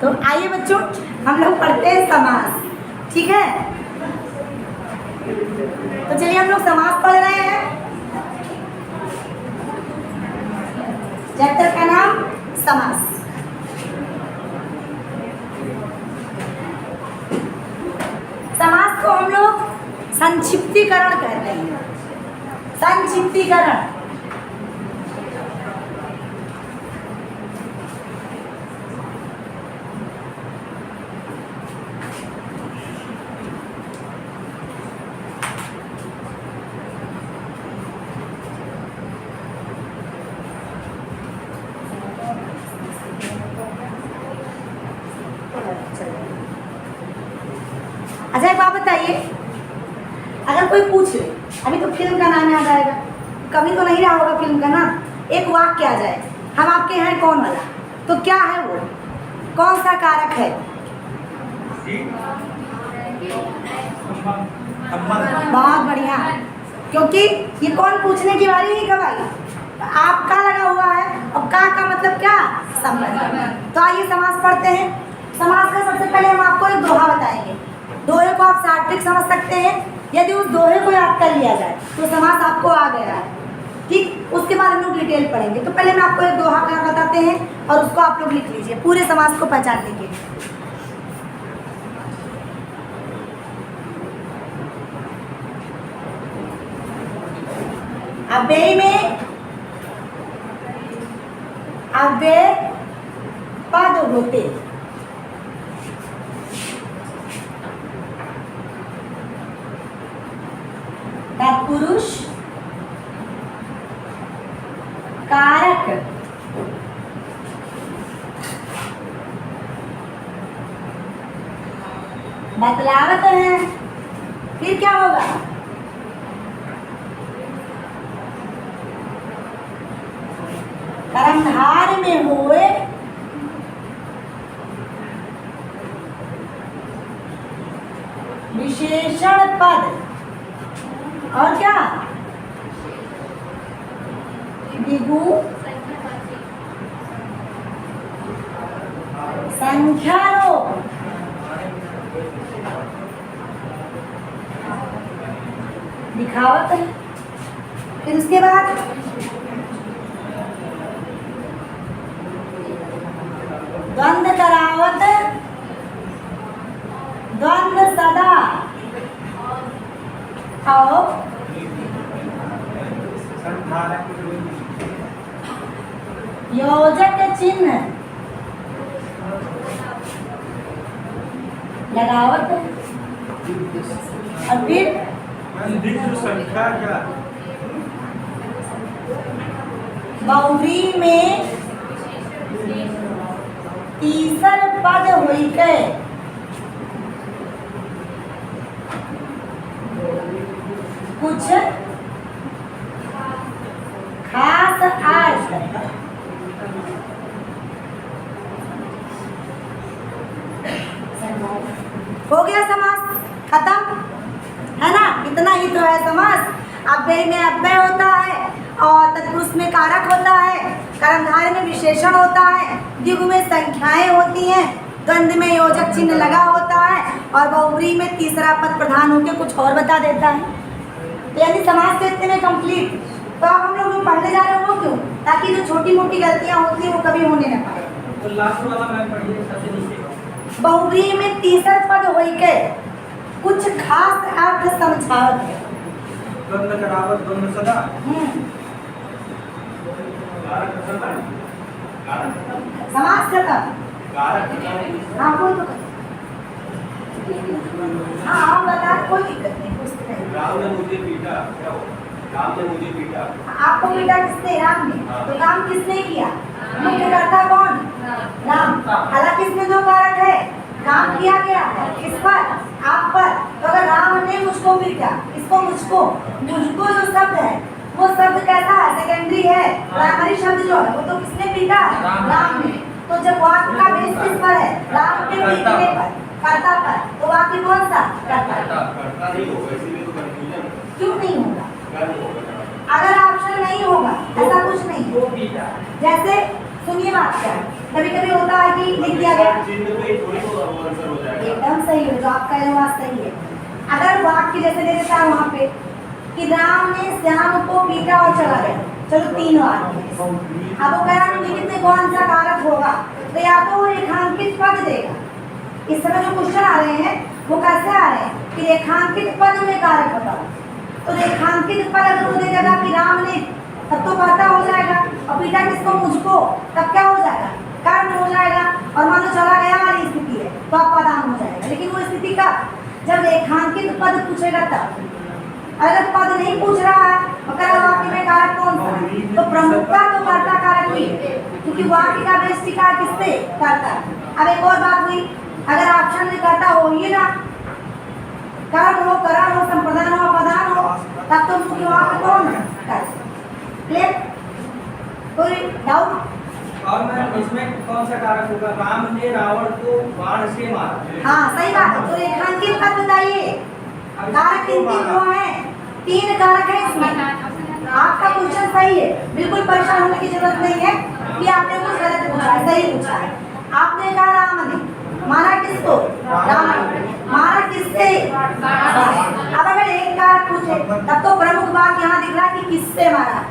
तो आइए बच्चों, हम लोग पढ़ते हैं समास, ठीक है। तो चलिए हम लोग समास पढ़ रहे हैं। चैप्टर का नाम समास। समास को हम लोग संक्षिप्तीकरण कहते हैं। संक्षिप्तीकरण, अच्छा एक बात बताइए, अगर कोई पूछ ले, अभी तो फिल्म का नाम याद आएगा, कभी तो नहीं रहा होगा फिल्म का नाम, एक वाक्य आ जाए, हम आपके हैं कौन वाला, तो क्या है वो, कौन सा कारक है? बहुत बढ़िया, क्योंकि ये कौन पूछने की बारी ही कब आई, आपका लगा हुआ है, और का मतलब क्या, संबंध। तो आइए समास पढ़ते हैं। समास का सबसे पहले हम आपको एक दोहा बताएंगे। दोहे को आप सार्थक समझ सकते हैं, यदि उस दोहे को याद कर लिया जाए तो समास आपको आ गया है, ठीक। उसके बाद हम लोग डिटेल पढ़ेंगे। तो पहले मैं आपको एक दोहा का बताते हैं और उसको आप लोग लिख लीजिए पूरे समास को पहचानने के लिए। अव्यय में अव्यय पद होते, तत्पुरुष कारक बतलावत है। फिर क्या होगा, कर्मधार में हुए विशेषण पद, और क्या, द्विगु संख्यारोप, दिखावत है। फिर उसके बाद द्वंद्व करावत, द्वंद्व सदा, और योजक चिन्ह लगावत, और फिर संख्या क्या, बहुव्रीहि में तीसर पद हुई के कुछ खास अर्थ, हो गया समास खत्म, है ना। इतना ही तो है समास। अव्यय में अव्यय होता है, और तत्पुरुष में कारक होता है, कर्मधारय में विशेषण होता है, द्विगु में संख्याएं होती हैं, द्वंद्व में योजक चिन्ह लगा होता है, और बहुव्रीहि में तीसरा पद प्रधान होकर कुछ और बता देता है। तो यानी समास के इतने में कंप्लीट। तो अब हम लोग पढ़ने जा रहे हैं, वो क्यों, ताकि जो छोटी मोटी गलतियां होती हैं वो कभी होने न पाए। तो लास्ट वाला मैं पढ़िए सबसे नीचे। बहुव्रीहि में तीसर पद होई के कुछ खास अर्थ समझावत है। द्वंद्व करावत, द्वंद्व सदा, समास खत्म। हाँ कोई तो हाँ आप बता, कोई दिक्कत नहीं, पूछते नहीं। राम ने मुझे पीटा, क्या हो, राम ने मुझे पीटा। आपको पीटा किसने, राम ने। तो काम किसने किया, मुख्य कर्ता कौन, राम। हालांकि इसमें दो कारक है, काम किया गया किस पर, आप पर। तो अगर राम ने मुझको पीटा, इसको मुझको, मुझको जो शब्द है वो शब्द कैसा है, सेकेंडरी है, प्राइमरी शब्द जो है वो तो किसने पीटा, राम ने। तो जब वाक्य का बेस किस पर है, राम के पीटने पर, कर्ता पर, तो वाक्य कौन सा, कर्ता नहीं होगा, इसीलिए तो कंफ्यूजन। क्यों नहीं होगा, अगर ऑप्शन नहीं होगा ऐसा कुछ नहीं। जैसे सुनिए बात क्या है, कभी कभी होता है कि लिख दिया गया, चिन्ह पे थोड़ी वो आंसर हो जाएगा। एकदम सही है जो आप कह रहे हो, बात सही है। अगर वाक्य जैसे दे देता है वहाँ पे कि राम ने श्याम को पीटा और चला गया, चलो 3 वाक्य। अब वो कह रहा है निमित्त में कौन सा कारक होगा, तो या तो वो रेखांकित पद देगा। इस समय जो क्वेश्चन आ रहे हैं वो कैसे आ रहे हैं कि रेखांकित पद में कारक बताओ, तो रेखांकित पद अगर वो दे देगा कि राम ने, तब तो कहता हो जाएगा, और पीटा किसको, मुझको, तब क्या हो जाएगा, कर्म हो जाएगा, और मान लो चला गया वाली स्थिति है तो आप पदान हो जाएगा। लेकिन वो स्थिति का जब रेखांकित पद पूछेगा तब, अगर पद नहीं पूछ रहा है और कह रहा वाक्य में कारक कौन सा है, तो प्रमुखता तो कर्ता कारक ही है, क्योंकि वाक्य का दृष्टिकार किससे, कर्ता। अब एक और बात हुई, अगर ऑप्शन में कर्ता हो ही ना, कर्म हो, करण हो, संप्रदान हो, अपदान हो, तब तो मुख्य वाक्य कौन है, क्लियर, कोई डाउट? और मैम इसमें कौन सा कारक होगा, राम ने रावण को बाण से मारा। हाँ सही बात है, तो रेखांकित पद बताइए, कारक 3 वो हैं, 3 कारक है इसमें। आपका क्वेश्चन सही है, बिल्कुल परेशान होने की जरूरत नहीं है कि आपने कुछ गलत पूछा है, सही पूछा है। आपने कहा राम ने मारा किसको, राम ने मारा किससे, अब अगर एक कारक पूछे तब तो प्रमुख बात यहाँ दिख रहा है कि किससे मारा,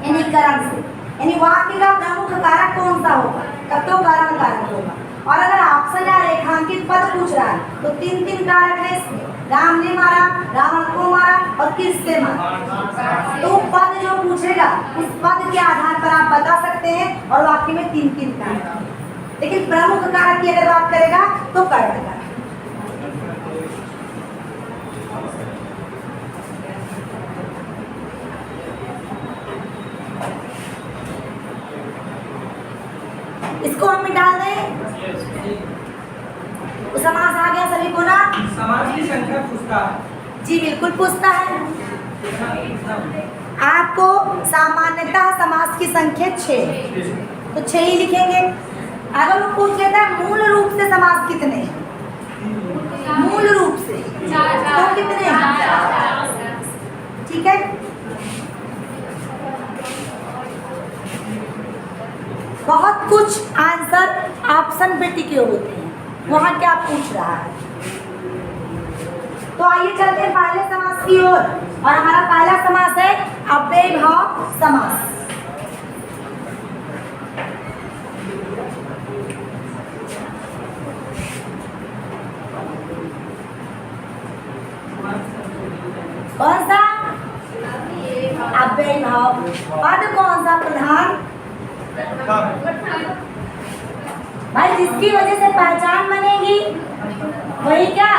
यानी करण से, यानी वाक्य का प्रमुख कारक कौन सा होगा, तब तो कारण कारक होगा। और अगर ऑप्शन या रेखांकित पद पूछ रहा है तो 3 कारक है इसमें, राम ने मारा, रावण को मारा और किससे मारा। तो पद जो पूछेगा उस पद के आधार पर आप बता सकते हैं, और वाक्य में 3 कारक, लेकिन प्रमुख कारक की अगर बात करेगा तो कर्ता कारक। इसको हम डाल दें, तो समास आ गया सभी को ना। समाज की संख्या पूछता है। जी बिल्कुल पूछता है, आपको सामान्यतः समास की संख्या 6, तो 6 ही लिखेंगे। अगर वो पूछ लेता है मूल रूप से समास कितने हैं, मूल रूप से तो कितने हैं, ठीक है। बहुत कुछ आंसर ऑप्शन पे टिके होते हैं, वहाँ क्या पूछ रहा है। तो आइए चलते हैं पहले समास की ओर, और हमारा पहला समास है अव्ययी भाव समास। कौन सा, अव्ययी भाव। पद कौन सा, प्रधान। भाई जिसकी वजह से पहचान बनेगी वही क्या,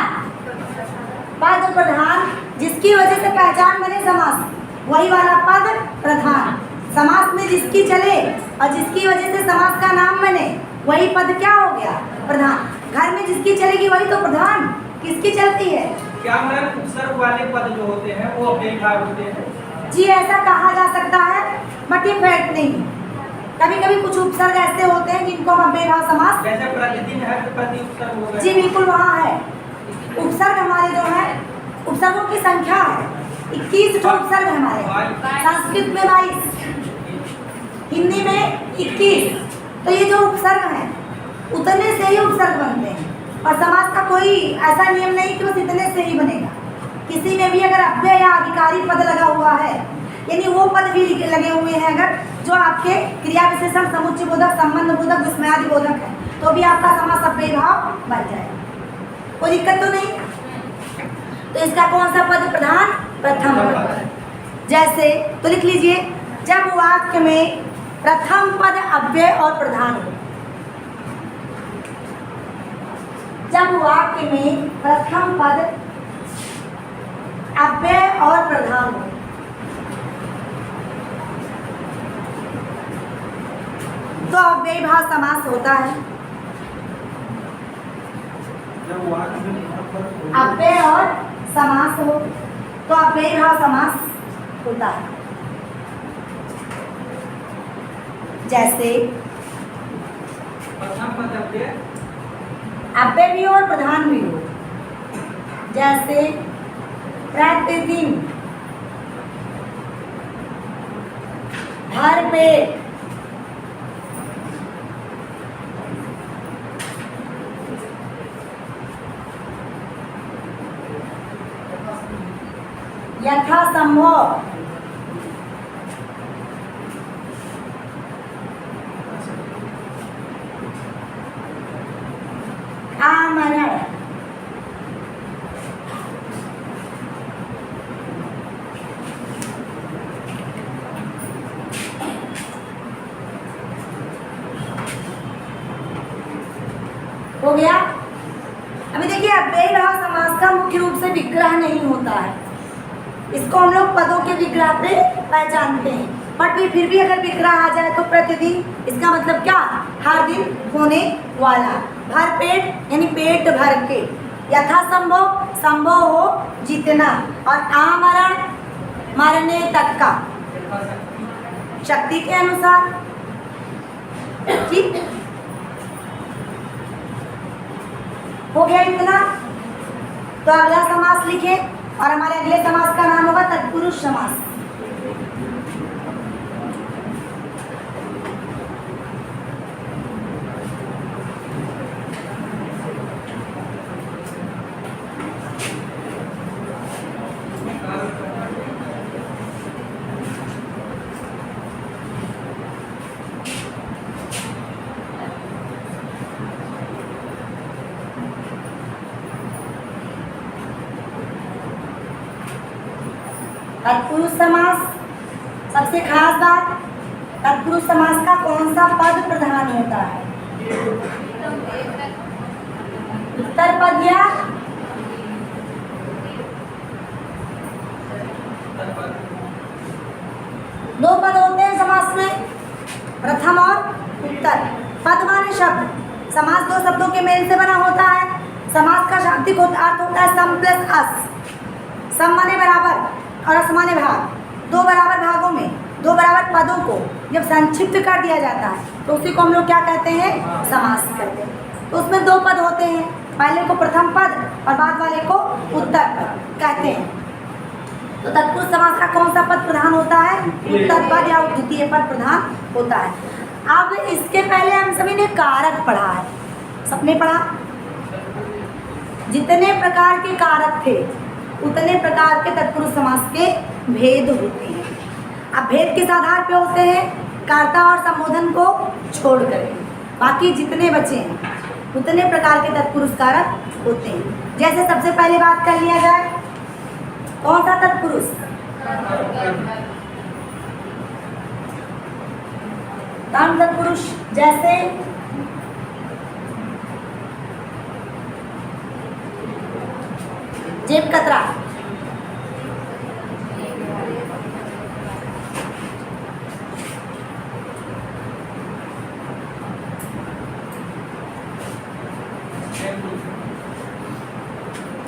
पद प्रधान, जिसकी वजह से पहचान बने समास, वही वाला पद प्रधान। समास में जिसकी चले और जिसकी वजह से समास का नाम बने वही पद क्या हो गया, प्रधान। घर में जिसकी चलेगी वही तो प्रधान, किसकी चलती है। क्या मैम उपसर्ग वाले पद जो होते हैं वो अव्ययी भाव होते हैं? जी ऐसा कहा जा सकता है, बट ये फैक्ट नहीं। कभी कभी कुछ उपसर्ग ऐसे होते हैं जिनको हम अव्ययी भाव समास, जैसे प्रतिदिन है तो प्रति उपसर्ग हो गया। जी बिल्कुल वहाँ है। उपसर्ग हमारे जो है, उपसर्गों की संख्या है 21 जो उपसर्ग हमारे, संस्कृत में 22, हिंदी में 21। तो ये जो उपसर्ग हैं उतने से ही उपसर्ग बनते हैं, और समास का कोई ऐसा नियम नहीं कि बस इतने से ही बनेगा। किसी में भी अगर अव्यय या अधिकारी पद लगा हुआ है, यानी वो पद भी लगे हुए हैं अगर जो आपके क्रिया विशेषण समुच्चय बोधक, संबंध बोधक, विस्मयादि बोधक है, तो भी आपका समास अव्ययी भाव बन जाएगा, कोई दिक्कत तो नहीं। तो इसका कौन सा पद, प्रधान, प्रथम पद। जैसे तो लिख लीजिए, जब वाक्य में प्रथम पद अव्यय और प्रधान हो, जब वाक्य में प्रथम पद अव्यय और प्रधान हो, तो अव्ययी भाव समास होता है। अव्यय और समास हो तो अव्ययी भाव समास होता है। जैसे प्रथम पद अव्यय, अव्यय भी हो और प्रधान भी हो। जैसे प्रतिदिन, भर पेट, यथासंभव आमरण हो गया। अभी देखिए अव्ययी भाव समास का मुख्य रूप से विग्रह नहीं होता है, इसको हम लोग पदों के विग्रह पे पहचानते हैं, बट भी फिर भी अगर विग्रह आ जाए तो प्रतिदिन, इसका मतलब क्या, हर दिन होने वाला, भर पेट यानी पेट भर के, यथासंभव संभव हो जितना, और आमरण मरने तक का, शक्ति के अनुसार। ठीक हो गया इतना। तो अगला समास लिखे, और हमारे अगले समास का नाम होगा तत्पुरुष समास। तत्पुरुष समास, सबसे खास बात, तत्पुरुष समास का कौन सा पद प्रधान होता है? उत्तर पद या दो पद होते हैं समास में, प्रथम और उत्तर। पद माने शब्द, समास दो शब्दों के मेल से बना होता है। समास का शाब्दिक अर्थ होता है सम प्लस अस। सम माने बराबर और अस माने भाग, दो बराबर भागों में दो बराबर पदों को जब संक्षिप्त कर दिया जाता है तो उसी को हम लोग क्या कहते हैं, समास कहते हैं। तो उसमें दो पद होते हैं, पहले को प्रथम पद और बाद वाले को उत्तर पद कहते हैं। तो तत्पुरुष समास का कौन सा पद प्रधान होता है? उत्तर पद या द्वितीय पद प्रधान होता है। अब इसके पहले हम सभी ने कारक पढ़ा है, सबने पढ़ा। जितने प्रकार के कारक थे उतने प्रकार के तत्पुरुष समास के भेद होते हैं। अब भेद किस आधार पे होते हैं? कर्ता और संबोधन को छोड़कर बाकी जितने बचे हैं उतने प्रकार के तत्पुरुष कारक होते हैं। जैसे सबसे पहले बात कर लिया जाए, कौन सा तत्पुरुष? कर्म तत्पुरुष। जैसे जेब कतरा,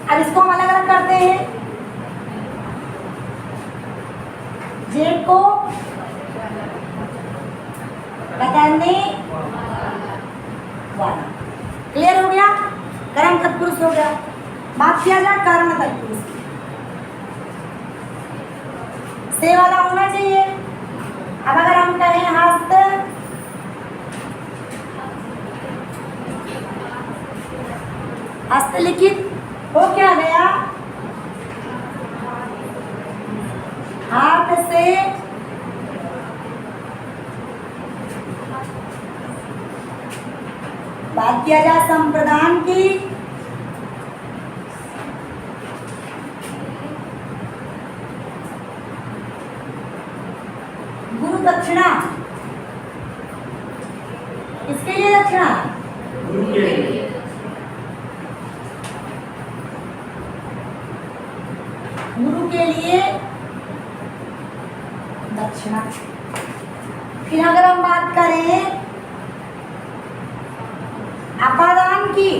अब इसको हम अलग अलग करते हैं। जेब को पकड़ने वाला, क्लियर हो गया? कर्म तत्पुरुष हो गया। बात किया जाए कारण तत्पुरुष की, से वाला होना चाहिए। अब अगर हम कहें हस्त, हस्तलिखित हो क्या गया? हाथ से बात किया जाए संप्रदान की, गुरु दक्षिणा, किसके लिए दक्षिणा? गुरु के लिए। गुरु के लिए दक्षिणा। फिर अगर हम बात करें अपादान की,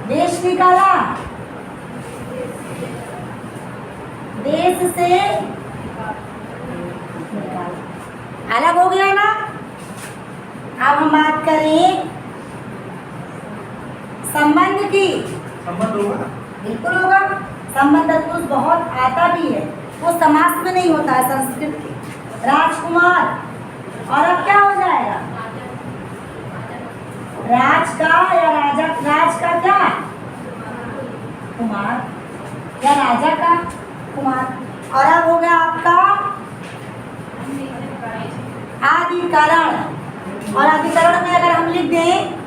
देश निकाला, देश से अलग हो गया ना। अब हम बात करें संबंध की, संबंध होगा, बिल्कुल होगा। संबंध तत्पुरुष बहुत आता भी है, वो समास में नहीं होता है, संस्कृत की। राजकुमार, और अब क्या हो जाएगा? राज का या राजा, राज का क्या? कुमार या राजा का कुमार। और अब हो गया आपका अधिकरण। और अधिकरण में अगर हम लिख दें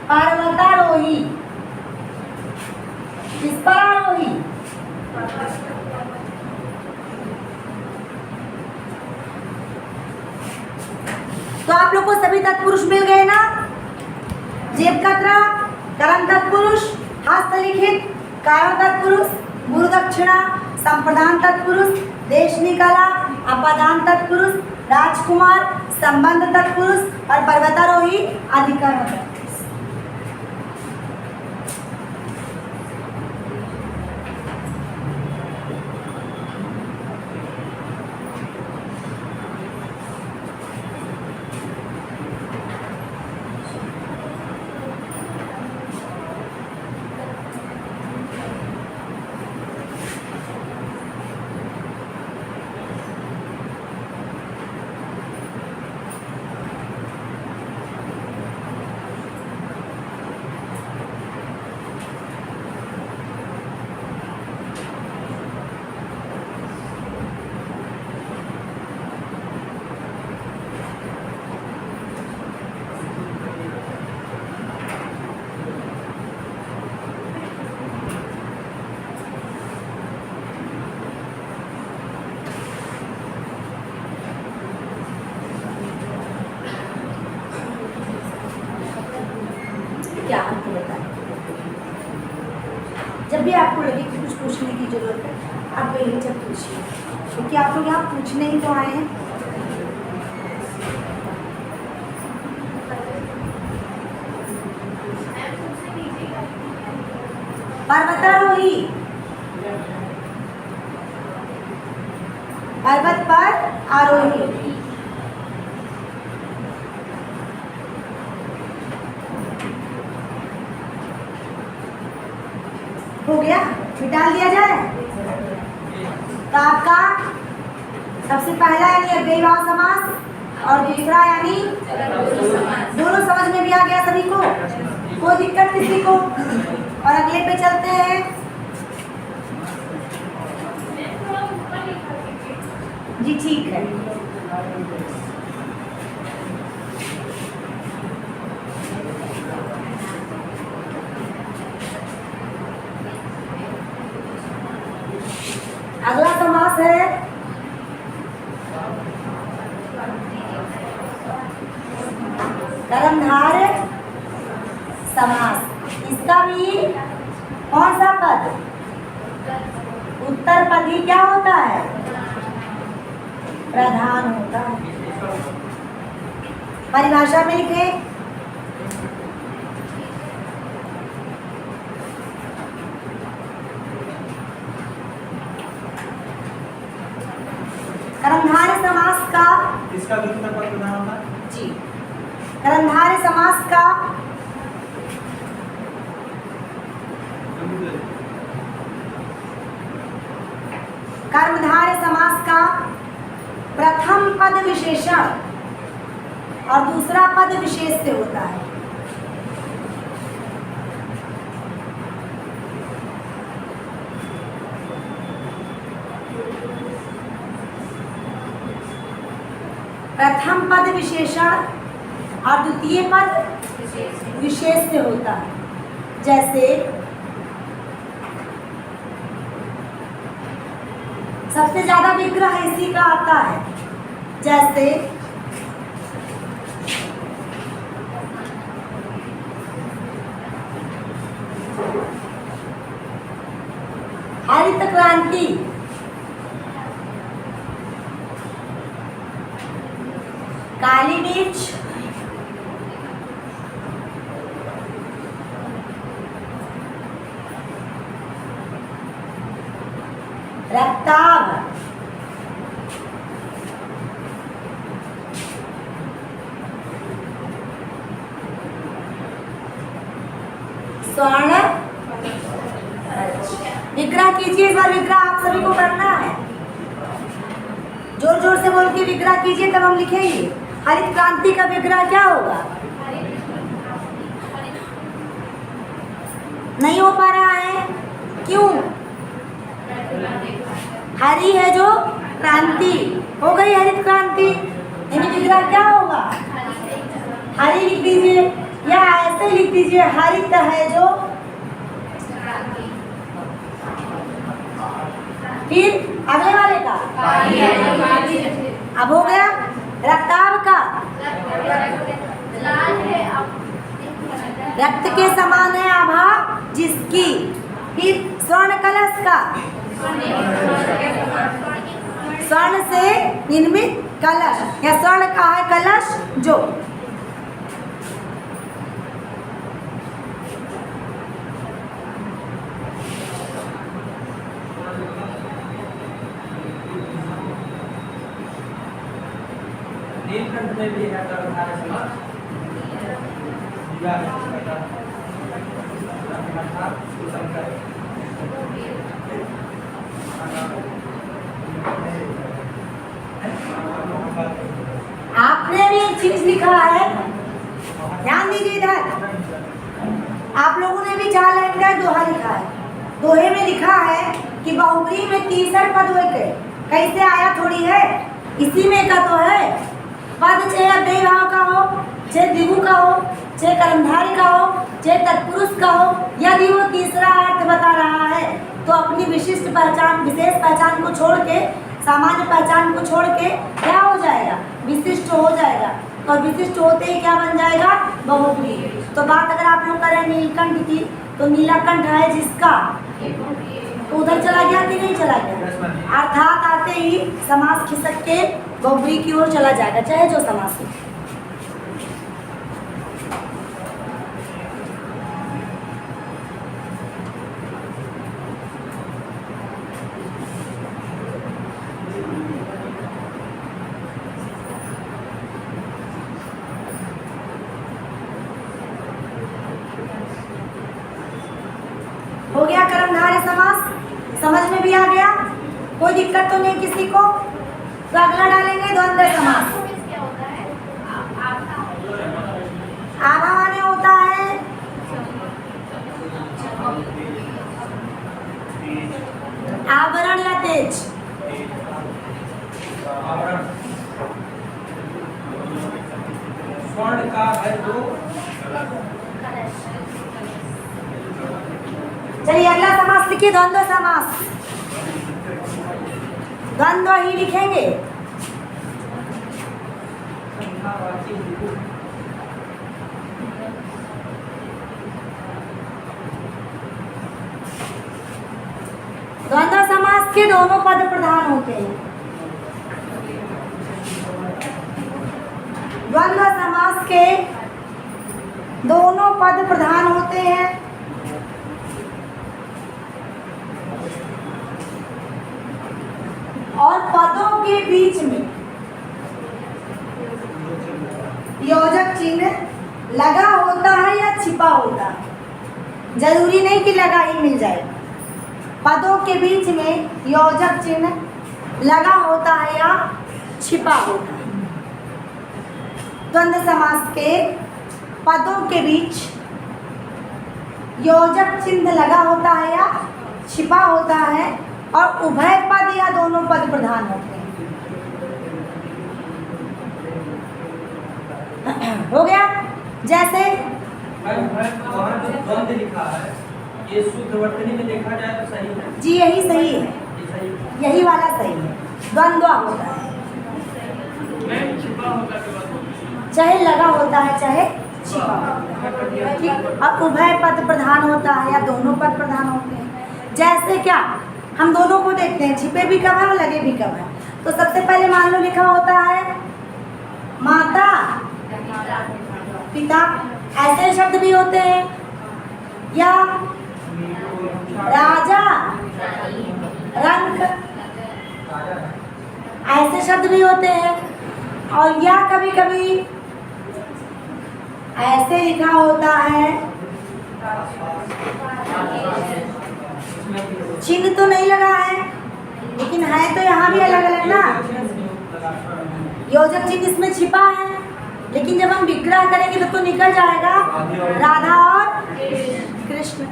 पर्वतारोही, किस पर आरोही? तो आप लोग को सभी तत्पुरुष मिल गए ना? जेबकतरा, कर्म तत्पुरुष, हस्तलिखित, कारण तत्पुरुष, गुरु दक्षिणा, संप्रदान तत्पुरुष, देश निकाला, अपादान तत्पुरुष, राजकुमार, संबंध तत्पुरुष और पर्वतारोही अधिकरण तत्पुरुष। क्या आपको बताएं? जब भी आपको लगे कि कुछ पूछने की जरूरत है, आप बेहिचक पूछिए, क्योंकि आप लोग यहाँ पूछने ही तो आए हैं। पर्वतारोही, पर्वत पर आरोही। हो गया, मिटा दिया जाए। तो आपका सबसे पहला यानी अव्ययीभाव समास और दूसरा यानी दोनों समझ में भी आ गया सभी को, कोई दिक्कत किसी को? और अगले पे चलते हैं। जी ठीक है। अगला समास है कर्मधारय समास। इसका भी कौन सा पद? उत्तर पद ही क्या होता है? प्रधान होता है। परिभाषा में लिखे कर्मधारय समास का, इसका भी उत्तर पद प्रधान होता है जी। कर्मधारय समास का कर्मधारय समास का प्रथम पद विशेषण और दूसरा पद विशेष से होता है। प्रथम पद विशेषण और द्वितीय पद विशेष से होता है। जैसे सबसे ज्यादा विग्रह इसी का आता है। जैसे हरित क्रांति, काली मिर्च, रक्ताभ, स्वर्ण। विग्रह कीजिए, इस बार विग्रह आप सभी को करना है। जोर जोर से बोल के विग्रह कीजिए, तब हम लिखेंगे। हरित क्रांति का विग्रह क्या होगा? नहीं हो पा रहा है, क्यों? हरी है जो क्रांति, हो गई हरित क्रांति। यानी विग्रह क्या होगा? हरी लिख दीजिए, या ऐसे लिख दीजिए, हरित है जो। फिर अगले वाले का अब हो गया रक्ताभ का, रक्त के समान है आभा जिसकी। फिर स्वर्ण कलश का, स्वर्ण से निर्मित कलश, या स्वर्ण का है कलश जो। नीलकंठ में भी है कर्मधारय समास। आपने भी एक चीज लिखा है, ध्यान दीजिए इधर। आप लोगों ने भी 4 लाइन का दोहा लिखा है। दोहे में लिखा है कि बहुब्री में 30 पद हुए थे। कैसे आया थोड़ी है, इसी में का तो है। पद चाहे अव्यय भाव का हो, चाहे द्विगु का हो, चाहे कर्मधारय का हो, चाहे तत्पुरुष का हो, यदि वो तीसरा अर्थ बता रहा है तो अपनी विशिष्ट पहचान, विशेष पहचान को छोड़ के, सामान्य पहचान को छोड़ के क्या हो जाएगा? विशिष्ट हो जाएगा। और विशिष्ट होते ही क्या बन जाएगा? बहुब्री। तो बात अगर आप लोग करें नीलकंठ की, तो नीलाकंठ है जिसका, तो उधर चला गया कि नहीं चला गया? अर्थात आते ही समास खिसक के बहुब्री की ओर चला जाएगा, चाहे जो समास हो। हो गया कर्मधारय समास, समझ में भी आ गया? कोई दिक्कत तो नहीं किसी को? तो अगला डालेंगे द्वंद्व समास। आभा माने होता है आवरण या तेज। स्वर्ण का है जो। चलिए अगला समास लिखिए, द्वंद्व समास। द्वंद्व ही लिखेंगे। द्वंद्व समास के दोनों पद प्रधान होते हैं। द्वंद्व समास के दोनों पद प्रधान होते हैं। और पदों के बीच में योजक चिन्ह लगा होता है या छिपा होता है। जरूरी नहीं कि लगा ही मिल जाए। पदों के बीच में योजक चिन्ह लगा होता है या छिपा होता है। द्वंद्व समास के पदों के बीच योजक चिन्ह लगा होता है या छिपा होता है, और उभय पद या दोनों पद प्रधान होते हैं। हो गया? जैसे वहाँ जो द्वंद लिखा है, ये शुद्ध वर्तनी में देखा जाए तो सही है जी, यही सही है, ये सही है। यही वाला सही है। द्वंद्व होता है, चाहे लगा होता है चाहे छिपा होता है, ठीक। और उभय पद प्रधान होता है या दोनों पद प्रधान होते हैं। जैसे क्या, हम दोनों को देखते हैं, छिपे भी कब है और लगे भी कब है। तो सबसे पहले मान लो लिखा होता है माता पिता, ऐसे शब्द भी होते हैं, या राजा रंग, ऐसे शब्द भी होते हैं। और या कभी कभी ऐसे लिखा होता है, चिन्ह तो नहीं लगा है लेकिन है तो यहाँ भी अलग अलग ना, योजक चिन्ह इसमें छिपा है, लेकिन जब हम विग्रह करेंगे तो निकल जाएगा राधा और कृष्ण।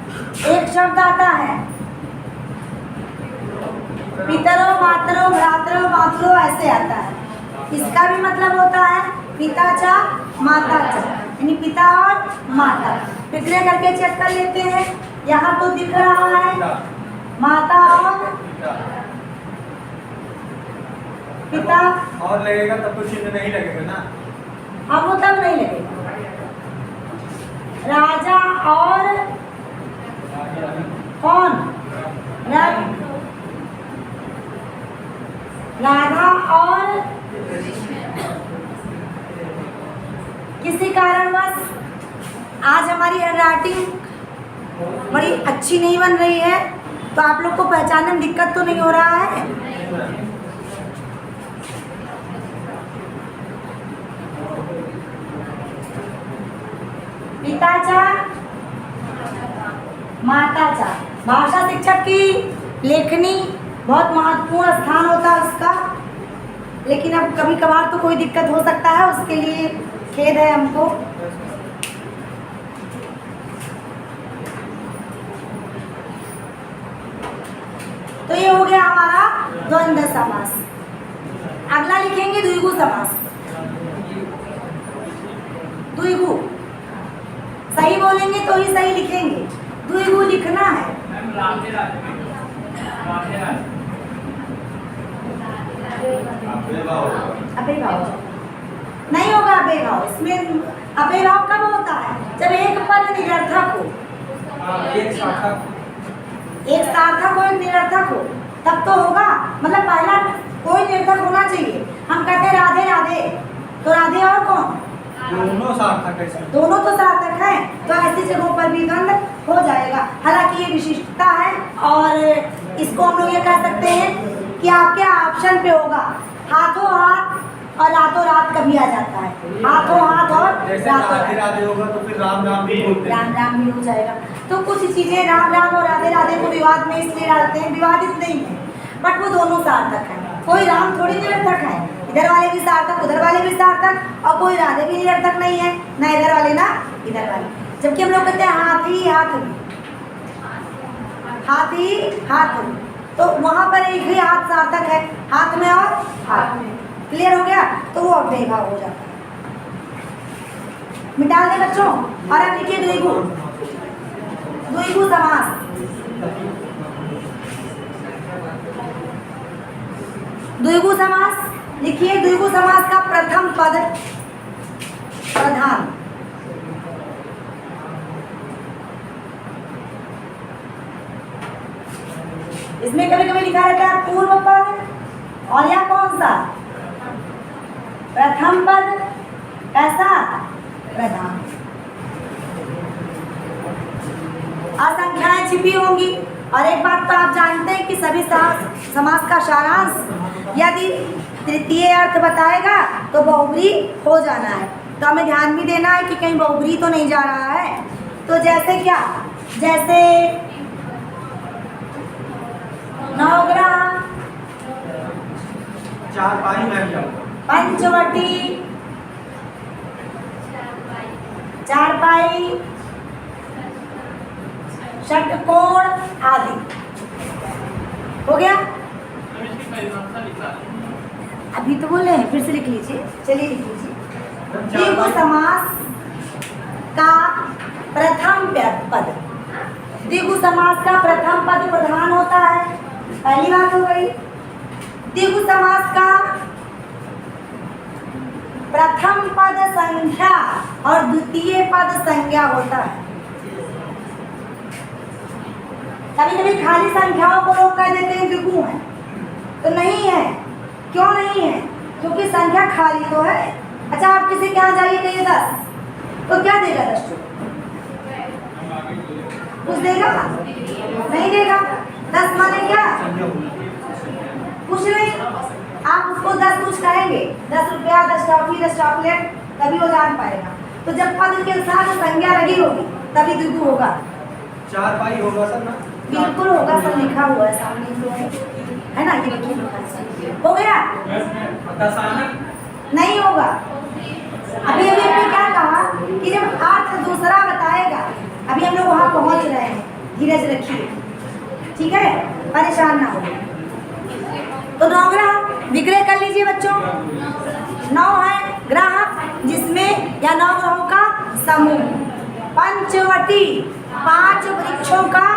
एक शब्द आता है पितरो मातरो भ्रातरो मातरो, ऐसे आता है। इसका भी मतलब होता है पिता चा माता चा, यानी पिता और माता। विग्रह करके चेक कर लेते हैं। यहाँ तो दिख रहा है माता और पिता, और लगेगा तब तो चिन्ह नहीं लगेगा ना। अब वो तब नहीं लगेगा। राजा और कौन, राधा और किसी कारणवश आज हमारी हैंडराइटिंग बड़ी अच्छी नहीं बन रही है, तो आप लोग को पहचानने में दिक्कत तो नहीं हो रहा है? पिताचा माताचा, भाषा शिक्षक की लेखनी बहुत महत्वपूर्ण स्थान होता है उसका, लेकिन अब कभी कभार तो कोई दिक्कत हो सकता है, उसके लिए खेद है हमको। तो ये हो गया हमारा द्वंद्व समास। अगला लिखेंगे द्विगु समास। द्विगु सही बोलेंगे तो ही सही लिखेंगे, द्विगु लिखना है। अबेभाव नहीं होगा। अबेभाव इसमें अबेभाव कब होता है? जब एक पद निरर्थक हो, एक सार्थक हो एक निरर्थक हो, तब तो होगा। मतलब पहला कोई निरर्थक होना चाहिए। हम कहते हैं राधे राधे, तो राधे और कौन, दोनों सार्थक है, दोनों तो सार्थक हैं, तो ऐसी जगहों पर भी द्वंद्व हो जाएगा। हालांकि ये विशिष्टता है, और इसको हम लोग ये कह सकते हैं कि आपके ऑप्शन पे होगा हाथों हाथ और रातों रात कभी आ जाता है। हाथों हाथ और जैसे रातों राधे राधे होगा तो फिर राम राम भी बोलते हैं। राम राम भी हो जाएगा। तो कुछ चीजें राम राम और राधे राधे को विवाद में इसलिए डालते हैं, विवादित नहीं है, बट वो दोनों सार्थक हैं। कोई राम थोड़ी निरर्थक है, इधर वाले भी सार्थक उधर वाले भी सार्थक, और कोई राधे भी निरर्थक नहीं है, ना इधर वाले ना इधर वाले। जबकि हम लोग कहते हैं हाथी हाथ में, हाथी हाथ में, तो वहां पर एक ही हाथ सार्थक है, हाथ में और हाथ में। क्लियर हो गया? तो वो अव्ययभाव हो जाता है। मिटा दे बच्चों। और अब लिखिए द्विगु, द्विगु समास। द्विगु समास लिखिए। द्विगु समास का प्रथम पद प्रधान, इसमें कभी कभी लिखा रहता है पूर्व पद, और यह कौन सा, प्रथम पद, कैसा, प्रधान। असंख्याएं छिपी होंगी। और एक बात तो आप जानते हैं कि सभी समास का सारांश यदि तृतीय अर्थ बताएगा तो बहुब्री हो जाना है। तो हमें ध्यान भी देना है कि कहीं बहुब्री तो नहीं जा रहा है। तो जैसे क्या, जैसे नवग्रह, चारपाई में पंचवटी, चारपाई, षटकोण आदि हो गया। अभी तो बोले हैं, फिर से लिख लीजिए। चलिए लिख लीजिए। द्विगु समास का प्रथम पद, द्विगु समास का प्रथम पद प्रधान होता है, पहली बात हो गई। द्विगु समास का प्रथम पद संख्या और द्वितीय पद संज्ञा होता है। कभी कभी खाली संख्याओं को लोग कह देते हैं द्विगु है, तो नहीं है। क्यों नहीं है? क्योंकि संख्या खाली तो है। अच्छा, आप किसी के यहाँ जाइए, कहिए 10, तो क्या देगा 10 कुछ देगा? नहीं देगा। 10 माने क्या? कुछ नहीं। आप उसको 10 कुछ कहेंगे, 10 रुपया, 10 टॉफी, 10 चॉकलेट, तभी वो जान पाएगा। तो जब पद के साथ संज्ञा लगी होगी तभी द्विगु होगा। चारपाई होगा सर ना? बिल्कुल होगा, सब लिखा हुआ है सामने, है ना? ये लिखिए, हो गया। दशानक नहीं होगा। अभी अभी हमने क्या कहा कि जब अर्थ दूसरा बताएगा, अभी हम लोग वहाँ पहुँच रहे हैं, धीरज रखिए, ठीक है, परेशान ना हो। तो नवग्रह विग्रह कर लीजिए बच्चों। 9 है ग्रह, जिसमें या 9 ग्रहों का समूह। पंचवटी 5 वृक्षों का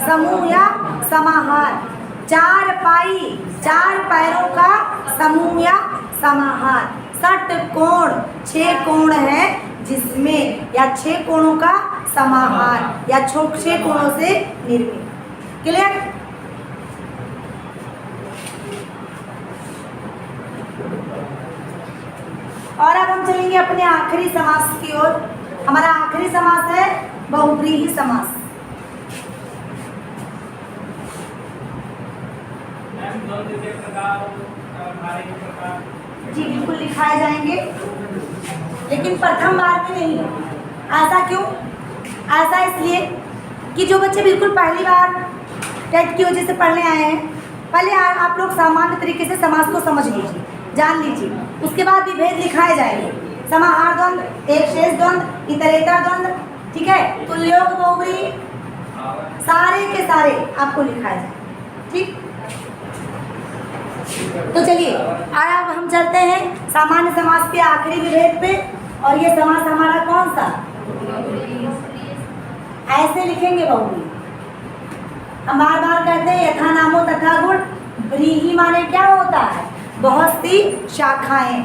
समूह या समाहार। 4 पाई 4 पैरों का समूह या समाहार। षटकोण 6 कोण है, जिसमें या 6 कोणों का समाहार या 6 कोणों से निर्मित। क्लियर? और अब हम चलेंगे अपने आखिरी समास की ओर। हमारा आखिरी समास है बहुव्रीहि समास। जी बिल्कुल लिखाए जाएंगे, लेकिन प्रथम बार में नहीं। ऐसा क्यों? ऐसा इसलिए कि जो बच्चे बिल्कुल पहली बार टेट की वजह से पढ़ने आए हैं, पहले आप लोग सामान्य तरीके से समास को समझ लीजिए, जान लीजिए, उसके बाद विभेद लिखाए जाएंगे। समाहार द्वंद्व, एक शेष द्वंद्व, इतरेतर द्वंद्व, ठीक है, तुल्योग बहुव्रीहि, सारे के सारे आपको लिखाए जाए। ठीक, तो चलिए अब हम चलते हैं सामान्य समास के आखिरी विभेद पे। और ये समास हमारा कौन सा? ऐसे लिखेंगे बहुव्रीहि। हम बार बार कहते हैं यथा नामो तथा गुण। व्रीहि माने क्या होता है? बहुत सी शाखाएं।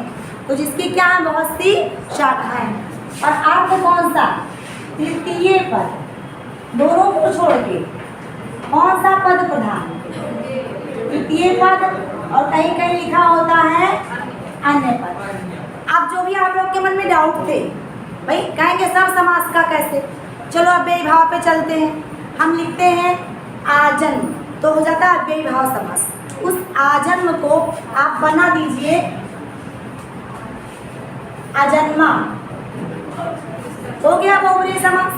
तो जिसकी क्या है? बहुत सी शाखाएं। और अर्थ कौन सा? तृतीय पद, दोनों को छोड़ के कौन सा पद प्रधान? तृतीय पद। और कहीं कहीं लिखा होता है अन्य पद। अब जो भी आप लोग के मन में डाउट थे, भाई कहेंगे सर समास का कैसे, चलो अब व्यय भाव पे चलते हैं। हम लिखते हैं आजन्म, तो हो जाता है व्यय भाव समास। उस आजन्म को आप बना दीजिए अजन्मा, हो गया बहुव्रीहि समास।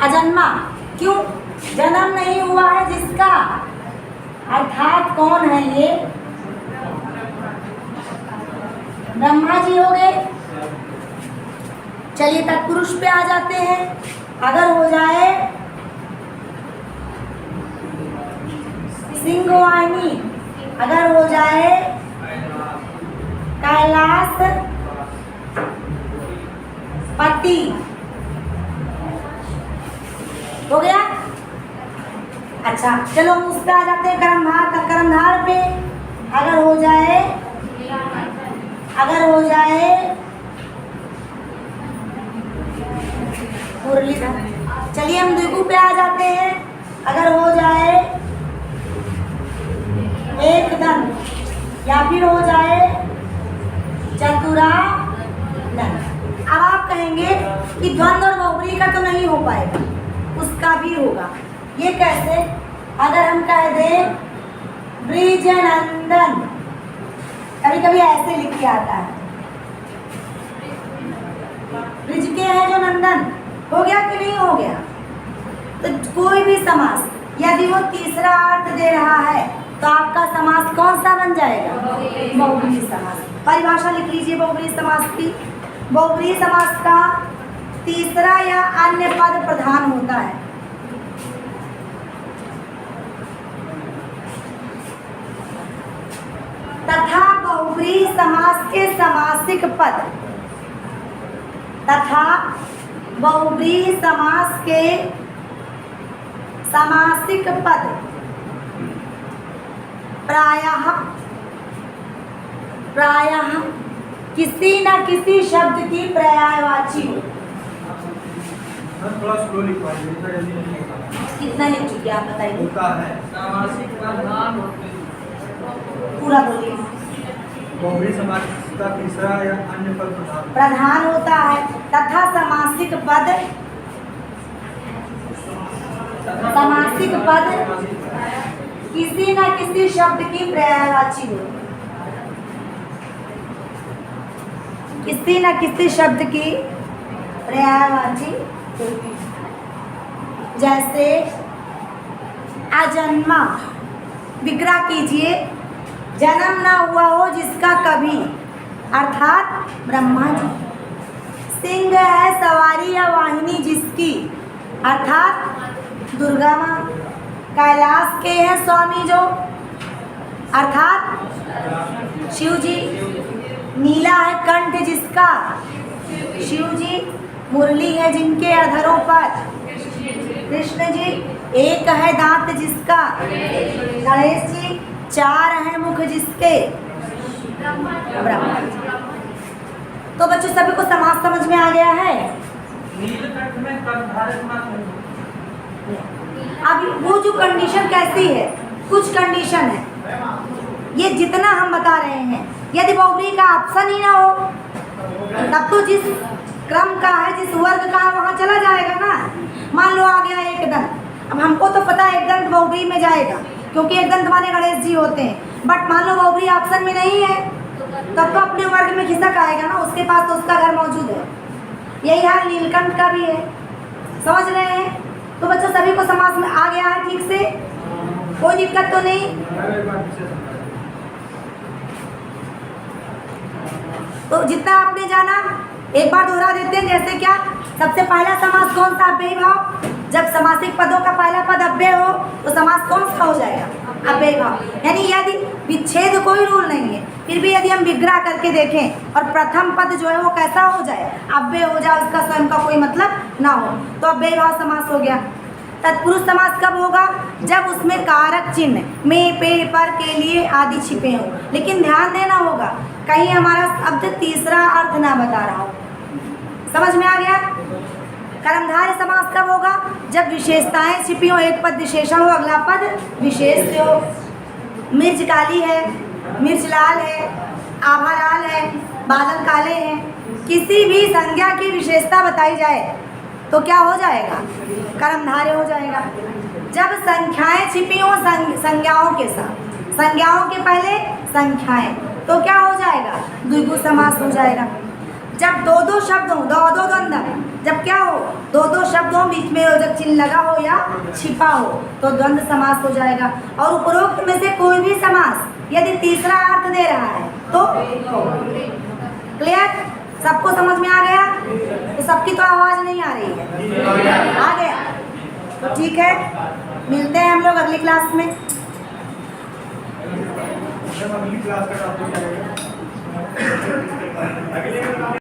अजन्मा क्यों? जन्म नहीं हुआ है जिसका, अर्थात कौन है ये? ब्रह्मा जी हो गए। चलिए तत्पुरुष पे आ जाते हैं। अगर हो जाए सिंहवाहिनी, अगर हो जाए कैलाश पति, हो गया। अच्छा चलो हम उस पे आ जाते हैं कर्मधार। कर्मधार पे अगर हो जाए, अगर हो जाए मुरलीधर। चलिए हम द्विगु पे आ जाते हैं। अगर हो जाए एकदंत या फिर हो जाए चतुरानन। अब आप कहेंगे कि द्वंद्व और बहुव्रीहि का तो नहीं हो पाएगा, उसका भी होगा। ये कैसे? अगर हम कह दें ब्रिजनंदन, कभी कभी ऐसे लिख के आता है, ब्रिज के है जो नंदन, हो गया कि नहीं हो गया? तो कोई भी समास यदि वो तीसरा अर्थ दे रहा है तो आपका समास कौन सा बन जाएगा? बहुव्रीहि समास। परिभाषा लिख लीजिए बहुव्रीहि समास की। बहुव्रीहि समास का तीसरा या अन्य पद प्रधान होता है। तथा बहुव्रीहि समास के समासिक पद, तथा बहुव्रीहि समास के समासिक पद प्रायः प्रायः किसी न किसी शब्द की पर्यायवाची हो। थोड़ा स्लो लिखवाइए, इतना जल्दी नहीं होता। कितना लिख चुके आप बताइए? होता है सामासिक प्रधान पूरा बोलिए। बहुव्रीहि समास का तीसरा या अन्य पद प्रधान होता है। तथा समासिक पद, समासिक पद किसी न किसी शब्द की पर्यायवाची हो। किसी न किसी शब्द की पर्यायवाची होती है। जैसे अजन्मा, विग्रह कीजिए, जन्म ना हुआ हो जिसका कभी, अर्थात ब्रह्मा जी। सिंह है सवारी या वाहिनी जिसकी, अर्थात दुर्गा माँ। कैलाश के हैं स्वामी जो, अर्थात शिव जी। नीला है कंठ जिसका, शिव जी। मुरली है जिनके अधरों पर, कृष्ण जी। एक है दांत जिसका, गणेश जी। चार है मुख जिसके, ब्रह्मा जी। तो बच्चों सभी को समास समझ में आ गया है। नीलकंठ में कर्मधारय समास नहीं। अब वो जो कंडीशन कैसी है, कुछ कंडीशन है, ये जितना हम बता रहे हैं, यदि बहुव्रीहि का ऑप्शन ही ना हो तब तो जिस क्रम का है, जिस वर्ग का है वहाँ चला जाएगा ना। मान लो आ गया एक दंत, अब हमको तो पता है एक दंत बहुव्रीहि में जाएगा क्योंकि एक दंत हमारे गणेश जी होते हैं, बट मान लो बहुव्रीहि ऑप्शन में नहीं है तब तो अपने वर्ग में खिसक आएगा ना, उसके पास तो उसका घर मौजूद है। यही हाल नीलकंठ का भी है, समझ रहे हैं। तो बच्चों सभी को समास में आ गया है ठीक से, कोई दिक्कत तो नहीं। तो जितना आपने जाना एक बार दोहरा देते हैं। जैसे क्या, सबसे पहला समास कौन सा, अव्ययी भाव। जब समासिक पदों का पहला पद अव्यय हो तो समास कौन सा हो जाएगा, अव्ययी भाव। यानी यदि विच्छेद कोई रूल नहीं है, फिर भी यदि हम विग्रह करके देखें और प्रथम पद जो है वो कैसा हो जाए, अव्यय हो जाए, उसका स्वयं का कोई मतलब ना हो, तो अव्ययी भाव समास हो गया। तत्पुरुष समास कब होगा, जब उसमें कारक चिन्ह में, पे, पर, के लिए आदि छिपे हों। लेकिन ध्यान देना होगा कहीं हमारा शब्द तीसरा अर्थ ना बता रहा हो। समझ में आ गया। कर्मधारय समास कब होगा, जब विशेषताएं छिपी हो, एक पद विशेषण हो, अगला पद विशेष से हो। मिर्च काली है, मिर्च लाल है, आभा लाल है, बादल काले हैं, किसी भी संज्ञा की विशेषता बताई जाए तो क्या हो जाएगा, कर्मधारय हो जाएगा। जब संख्याएं छिपी हो संज्ञाओं के साथ, संज्ञाओं के पहले संख्याएं, तो क्या हो जाएगा, द्विगु समास हो जाएगा। जब दो दो शब्द हो, दो दो द्वंद्व, जब क्या हो, दो दो शब्द हो, बीच में योजक चिन्ह लगा हो या छिपा हो, तो द्वंद्व समास हो जाएगा। और उपरोक्त में से कोई भी समास यदि तीसरा अर्थ दे रहा है तो क्लियर, सबको समझ में आ गया। तो सबकी तो आवाज नहीं आ रही है, आ गया तो ठीक है। मिलते हैं हम लोग अगली क्लास में। अगली क्लास का